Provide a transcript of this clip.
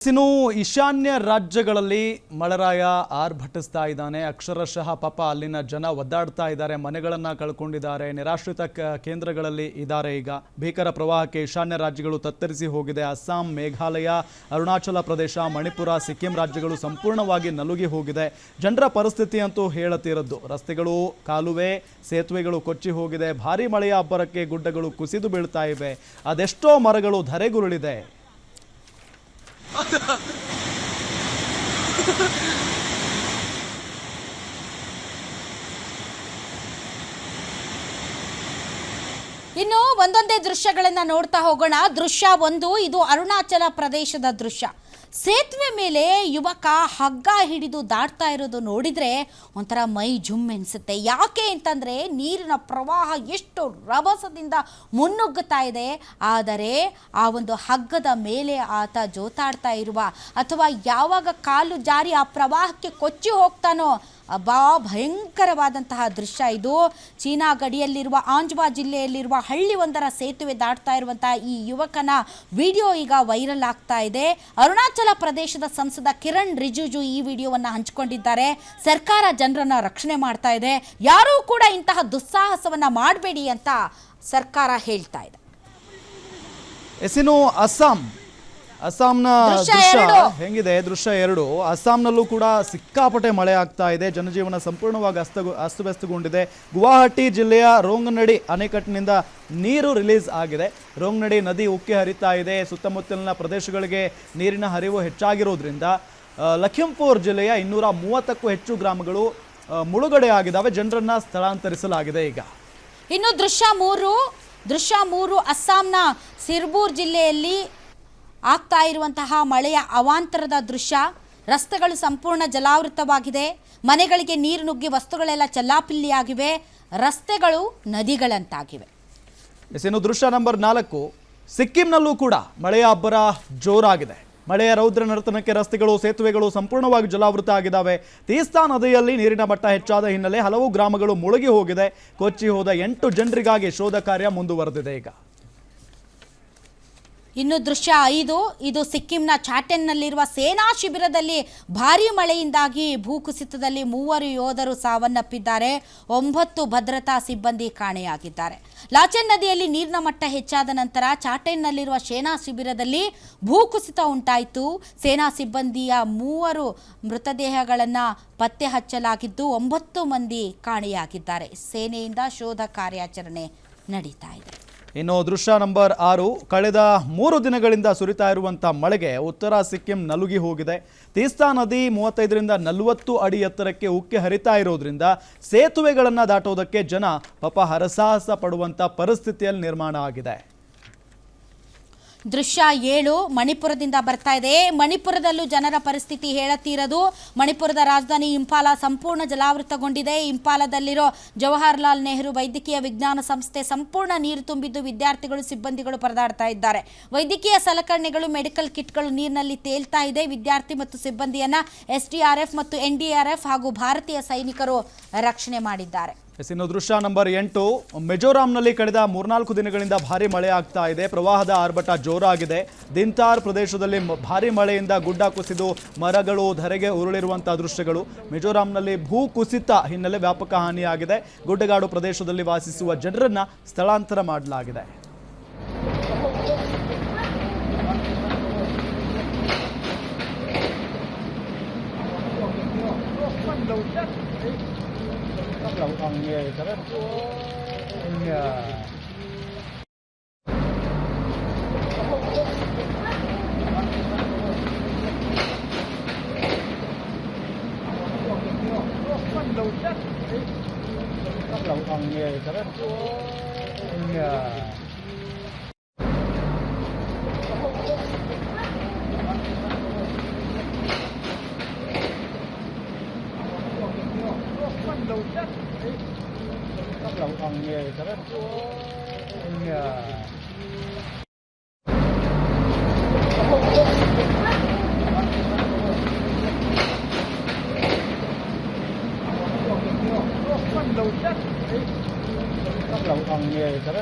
ಇನ್ನು ಈಶಾನ್ಯ ರಾಜ್ಯಗಳಲ್ಲಿ ಮಳೆರಾಯ ಆರ್ಭಟಿಸ್ತಾ ಇದ್ದಾನೆ. ಅಕ್ಷರಶಃ ಪಾಪ ಅಲ್ಲಿನ ಜನ ಒದ್ದಾಡ್ತಾ ಇದ್ದಾರೆ, ಮನೆಗಳನ್ನು ಕಳ್ಕೊಂಡಿದ್ದಾರೆ, ನಿರಾಶ್ರಿತ ಕೇಂದ್ರಗಳಲ್ಲಿ ಇದ್ದಾರೆ. ಈಗ ಭೀಕರ ಪ್ರವಾಹಕ್ಕೆ ಈಶಾನ್ಯ ರಾಜ್ಯಗಳು ತತ್ತರಿಸಿ ಹೋಗಿದೆ. ಅಸ್ಸಾಂ, ಮೇಘಾಲಯ, ಅರುಣಾಚಲ ಪ್ರದೇಶ, ಮಣಿಪುರ, ಸಿಕ್ಕಿಂ ರಾಜ್ಯಗಳು ಸಂಪೂರ್ಣವಾಗಿ ನಲುಗಿ ಹೋಗಿದೆ. ಜನರ ಪರಿಸ್ಥಿತಿ ಅಂತೂ ಹೇಳತಿರದ್ದು. ರಸ್ತೆಗಳು, ಕಾಲುವೆ, ಸೇತುವೆಗಳು ಕೊಚ್ಚಿ ಹೋಗಿದೆ. ಭಾರೀ ಮಳೆಯ ಅಬ್ಬರಕ್ಕೆ ಗುಡ್ಡಗಳು ಕುಸಿದು ಬೀಳ್ತಾ ಇವೆ. ಅದೆಷ್ಟೋ ಮರಗಳು ಧರೆಗುರುಳಿದೆ. ಇನ್ನು ಒಂದೊಂದೇ ದೃಶ್ಯಗಳನ್ನ ನೋಡ್ತಾ ಹೋಗೋಣ. ದೃಶ್ಯ ಒಂದು, ಇದು ಅರುಣಾಚಲ ಪ್ರದೇಶದ ದೃಶ್ಯ. ಸೇತುವೆ ಮೇಲೆ ಯುವಕ ಹಗ್ಗ ಹಿಡಿದು ದಾಟ್ತಾ ಇರೋದು ನೋಡಿದ್ರೆ ಒಂಥರ ಮೈ ಜುಮ್ ಎನಿಸುತ್ತೆ. ಯಾಕೆ ಅಂತಂದರೆ ನೀರಿನ ಪ್ರವಾಹ ಎಷ್ಟು ರಭಸದಿಂದ ಮುನ್ನುಗ್ಗುತ್ತಾ ಇದೆ. ಆದರೆ ಆ ಒಂದು ಹಗ್ಗದ ಮೇಲೆ ಆತ ಜೋತಾಡ್ತಾ ಇರುವ ಅಥವಾ ಯಾವಾಗ ಕಾಲು ಜಾರಿ ಆ ಪ್ರವಾಹಕ್ಕೆ ಕೊಚ್ಚಿ ಹೋಗ್ತಾನೋ ಭಯಂಕರವಾದಂತಹ ದೃಶ್ಯ ಇದು. ಚೀನಾ ಗಡಿಯಲ್ಲಿರುವ ಆಂಜ್ವಾ ಜಿಲ್ಲೆಯಲ್ಲಿರುವ ಹಳ್ಳಿಯೊಂದರ ಸೇತುವೆ ದಾಟ್ತಾ ಇರುವಂತಹ ಈ ಯುವಕನ ವಿಡಿಯೋ ಈಗ ವೈರಲ್ ಆಗ್ತಾ ಇದೆ. ಅರುಣಾಚಲ ಪ್ರದೇಶದ ಸಂಸದ ಕಿರಣ್ ರಿಜಿಜು ಈ ವಿಡಿಯೋವನ್ನು ಹಂಚಿಕೊಂಡಿದ್ದಾರೆ. ಸರ್ಕಾರ ಜನರನ್ನ ರಕ್ಷಣೆ ಮಾಡ್ತಾ ಇದೆ, ಯಾರೂ ಕೂಡ ಇಂತಹ ದುಸ್ಸಾಹಸವನ್ನ ಮಾಡಬೇಡಿ ಅಂತ ಸರ್ಕಾರ ಹೇಳ್ತಾ ಇದೆ. ಇನ್ನು ಅಸ್ಸಾಂನ ದೃಶ್ಯ ಹೆಂಗಿದೆ? ದೃಶ್ಯ ಎರಡು. ಅಸ್ಸಾಂನಲ್ಲೂ ಕೂಡ ಸಿಕ್ಕಾಪಟ್ಟೆ ಮಳೆ ಆಗ್ತಾ ಇದೆ. ಜನಜೀವನ ಸಂಪೂರ್ಣವಾಗಿ ಅಸ್ತವ್ಯಸ್ತಗೊಂಡಿದೆ. ಗುವಾಹಟಿ ಜಿಲ್ಲೆಯ ರೋಂಗನಡಿ ಅಣೆಕಟ್ಟಿನಿಂದ ನೀರು ರಿಲೀಸ್ ಆಗಿದೆ. ರೋಂಗನಡಿ ನದಿ ಉಕ್ಕಿ ಹರಿತಾ ಇದೆ. ಸುತ್ತಮುತ್ತಲಿನ ಪ್ರದೇಶಗಳಿಗೆ ನೀರಿನ ಹರಿವು ಹೆಚ್ಚಾಗಿರೋದ್ರಿಂದ ಲಖಿಂಪುರ್ ಜಿಲ್ಲೆಯ 230ಕ್ಕೂ ಹೆಚ್ಚು ಗ್ರಾಮಗಳು ಮುಳುಗಡೆ ಆಗಿದ್ದಾವೆ. ಜನರನ್ನ ಸ್ಥಳಾಂತರಿಸಲಾಗಿದೆ. ಈಗ ಇನ್ನು ದೃಶ್ಯ ಮೂರು ಅಸ್ಸಾಂನ ಸಿರ್ಬೂರ್ ಜಿಲ್ಲೆಯಲ್ಲಿ ಆಗ್ತಾ ಇರುವಂತಹ ಮಳೆಯ ಅವಾಂತರದ ದೃಶ್ಯ. ರಸ್ತೆಗಳು ಸಂಪೂರ್ಣ ಜಲಾವೃತವಾಗಿದೆ. ಮನೆಗಳಿಗೆ ನೀರು ನುಗ್ಗಿ ವಸ್ತುಗಳೆಲ್ಲ ಚೆಲ್ಲಾಪಿಲ್ಲಿಯಾಗಿವೆ. ರಸ್ತೆಗಳು ನದಿಗಳಂತಾಗಿವೆ. ಇನ್ನು ದೃಶ್ಯ ನಂಬರ್ 4, ಸಿಕ್ಕಿಂನಲ್ಲೂ ಕೂಡ ಮಳೆಯ ಅಬ್ಬರ ಜೋರಾಗಿದೆ. ಮಳೆಯ ರೌದ್ರ ನರ್ತನಕ್ಕೆ ರಸ್ತೆಗಳು, ಸೇತುವೆಗಳು ಸಂಪೂರ್ಣವಾಗಿ ಜಲಾವೃತ ಆಗಿದ್ದಾವೆ. ತೀಸ್ತಾ ನದಿಯಲ್ಲಿ ನೀರಿನ ಮಟ್ಟ ಹೆಚ್ಚಾದ ಹಿನ್ನೆಲೆ ಹಲವು ಗ್ರಾಮಗಳು ಮುಳುಗಿ ಹೋಗಿದೆ. ಕೊಚ್ಚಿ ಹೋದ 8 ಜನರಿಗಾಗಿ ಶೋಧ ಕಾರ್ಯ ಮುಂದುವರೆದಿದೆ. ಈಗ ಇನ್ನು ದೃಶ್ಯ 5, ಇದು ಸಿಕ್ಕಿಂನ ಚಾಟೆನ್ನಲ್ಲಿರುವ ಸೇನಾ ಶಿಬಿರದಲ್ಲಿ ಭಾರೀ ಮಳೆಯಿಂದಾಗಿ ಭೂಕುಸಿತದಲ್ಲಿ 3 ಯೋಧರು ಸಾವನ್ನಪ್ಪಿದ್ದಾರೆ. 9 ಭದ್ರತಾ ಸಿಬ್ಬಂದಿ ಕಾಣೆಯಾಗಿದ್ದಾರೆ. ಲಾಚೆನ್ ನದಿಯಲ್ಲಿ ನೀರಿನ ಮಟ್ಟ ಹೆಚ್ಚಾದ ನಂತರ ಚಾಟೆನ್ನಲ್ಲಿರುವ ಸೇನಾ ಶಿಬಿರದಲ್ಲಿ ಭೂಕುಸಿತ ಉಂಟಾಯಿತು. ಸೇನಾ ಸಿಬ್ಬಂದಿಯ 3 ಮೃತದೇಹಗಳನ್ನು ಪತ್ತೆ ಹಚ್ಚಲಾಗಿದ್ದು 9 ಮಂದಿ ಕಾಣೆಯಾಗಿದ್ದಾರೆ. ಸೇನೆಯಿಂದ ಶೋಧ ಕಾರ್ಯಾಚರಣೆ ನಡೀತಾ ಇದೆ. ಇನ್ನು ದೃಶ್ಯ ನಂಬರ್ 6, ಕಳೆದ 3 ದಿನಗಳಿಂದ ಸುರಿತಾ ಇರುವಂಥ ಮಳೆಗೆ ಉತ್ತರ ಸಿಕ್ಕಿಂ ನಲುಗಿ ಹೋಗಿದೆ. ತೀಸ್ತಾ ನದಿ 35ರಿಂದ 40 ಅಡಿ ಎತ್ತರಕ್ಕೆ ಉಕ್ಕಿ ಹರಿತಾ ಇರೋದ್ರಿಂದ ಸೇತುವೆಗಳನ್ನು ದಾಟೋದಕ್ಕೆ ಜನ ಪಾಪ ಹರಸಾಹಸ ಪಡುವಂಥ ಪರಿಸ್ಥಿತಿಯಲ್ಲಿ ನಿರ್ಮಾಣ ಆಗಿದೆ. ದೃಶ್ಯ 7 ಮಣಿಪುರದಿಂದ ಬರ್ತಾ ಇದೆ. ಮಣಿಪುರದಲ್ಲೂ ಜನರ ಪರಿಸ್ಥಿತಿ ಹೇಳತೀರದು. ಮಣಿಪುರದ ರಾಜಧಾನಿ ಇಂಫಾಲ ಸಂಪೂರ್ಣ ಜಲಾವೃತಗೊಂಡಿದೆ. ಇಂಫಾಲದಲ್ಲಿರೋ ಜವಾಹರ್ಲಾಲ್ ನೆಹರು ವೈದ್ಯಕೀಯ ವಿಜ್ಞಾನ ಸಂಸ್ಥೆ ಸಂಪೂರ್ಣ ನೀರು ತುಂಬಿದ್ದು ವಿದ್ಯಾರ್ಥಿಗಳು, ಸಿಬ್ಬಂದಿಗಳು ಪರದಾಡ್ತಾ ಇದ್ದಾರೆ. ವೈದ್ಯಕೀಯ ಸಲಕರಣೆಗಳು, ಮೆಡಿಕಲ್ ಕಿಟ್ಗಳು ನೀರಿನಲ್ಲಿ ತೇಲ್ತಾ ಇದೆ. ವಿದ್ಯಾರ್ಥಿ ಮತ್ತು ಸಿಬ್ಬಂದಿಯನ್ನ SDRF ಮತ್ತು NDRF ಹಾಗೂ ಭಾರತೀಯ ಸೈನಿಕರು ರಕ್ಷಣೆ ಮಾಡಿದ್ದಾರೆ. ಇನ್ನು ದೃಶ್ಯ ನಂಬರ್ 8, ಮಿಜೋರಾಂನಲ್ಲಿ ಕಳೆದ 3-4 ದಿನಗಳಿಂದ ಭಾರಿ ಮಳೆ ಆಗ್ತಾ ಇದೆ. ಪ್ರವಾಹದ ಆರ್ಭಟ ಜೋರಾಗಿದೆ. ದಿನ್ತಾರ್ ಪ್ರದೇಶದಲ್ಲಿ ಭಾರಿ ಮಳೆಯಿಂದ ಗುಡ್ಡ ಕುಸಿದು ಮರಗಳು ಧರೆಗೆ ಉರುಳಿರುವಂತಹ ದೃಶ್ಯಗಳು. ಮಿಜೋರಾಂನಲ್ಲಿ ಭೂ ಕುಸಿತ ಹಿನ್ನೆಲೆ ವ್ಯಾಪಕ ಹಾನಿಯಾಗಿದೆ. ಗುಡ್ಡಗಾಡು ಪ್ರದೇಶದಲ್ಲಿ ವಾಸಿಸುವ ಜನರನ್ನ ಸ್ಥಳಾಂತರ ಮಾಡಲಾಗಿದೆ. Tóc lậu còn nghề cho đó.